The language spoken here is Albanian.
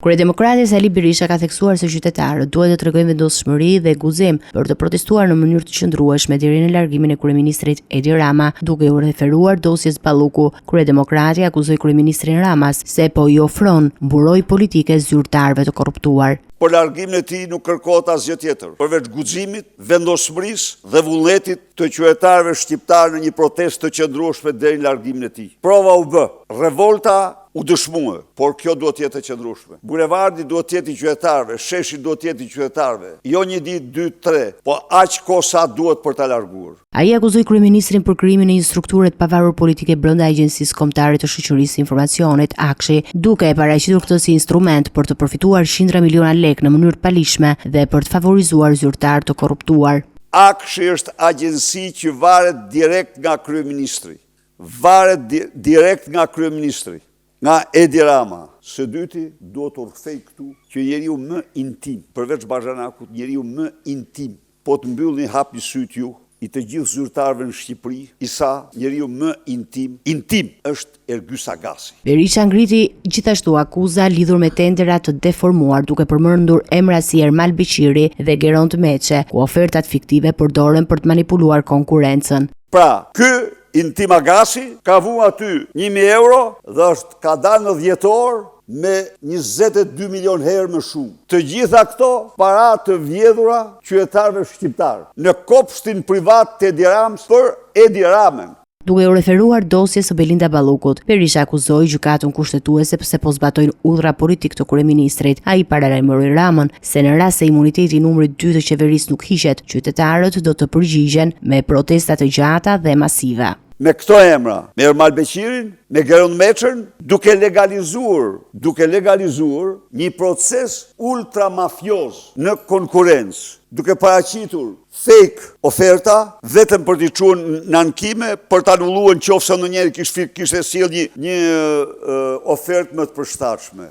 Kryedemokrati Sali Berisha ka theksuar se qytetarët duhet të tregojnë vendosshmëri dhe guzim për të protestuar në mënyrë të qëndrueshme deri në largimin e kryeministrit Edi Rama, duke u referuar dosjes Balluku. Kryedemokrati akuzoi kryeministrin Ramas se po i ofron mburojë politike zyrtarëve të korruptuar. Për largimin e tij nuk kërkohet asgjë tjetër, përveç guximit, vendosmërisë dhe vullnetit të qytetarëve shqiptarë në një protestë të qëndrueshme deri në largimin e tij. Prova u bë. Revolta u dëshmue, por kjo duhet të jetë e qëndrueshme. Bulevardi duhet të jetë i qytetarëve, sheshi duhet të jetë i qytetarëve. Jo një ditë, 2, 3, po aq kohë sa duhet për ta larguar. Ai akuzoi kryeministrin për krijimin e një strukture të pavarur politike brenda Agjencisë Kombëtare të Shoqërisë së Informacionit, AKSH, duke e paraqitur këtë si instrument për të përfituar qindra miliona lekë në mënyrë të palishme dhe për të favorizuar zyrtar të korruptuar. AKSH është agjenci që varet direkt nga kryeministri. Nga Edi Rama. Së dyti, duhet të rkthej këtu që njeriu më intim, përveç Bazhanakut, njeriu më intim, po të mbyllni hapni syt ju i të gjithë zyrtarëve në Shqipëri, isa njeriu më intim është Ergys Agasi. Berisha ngriti gjithashtu akuza lidhur me tendera të deformuar, duke përmendur emra si Ermal Beqiri dhe Geront Meçe, ku ofertat fiktive përdoren për të manipuluar konkurrencën. Pra, ky Intim Agasi ka vu aty 1.000 euro dhe ka dalë në 10 orë me 22 milion herë më shumë. Të gjitha këto para të vjedhura qytetarëve shqiptarë në kopshtin privat të Edi Ramës për Edi Ramën. Duke u referuar dosjes së Belinda Ballukut, Berisha akuzoi gjykatën kushtetuese se po zbatojnë urdhra politik të kryeministrit. Ai paralajmëroi Ramën se në rast se imuniteti numri 2 të qeverisë nuk hiqet, qytetarët do të përgjigjen me protesta të gjata dhe masive. Me këto emra, me Ermal Beqirin, me Geront Meçën, duke legalizuar një proces ultramafioz në konkurrencë, duke paraqitur fake oferta vetëm për t'i çuar në ankime, për ta anulluar nëse ndonjëri kishte sjellë një ofertë më të përshtatshme.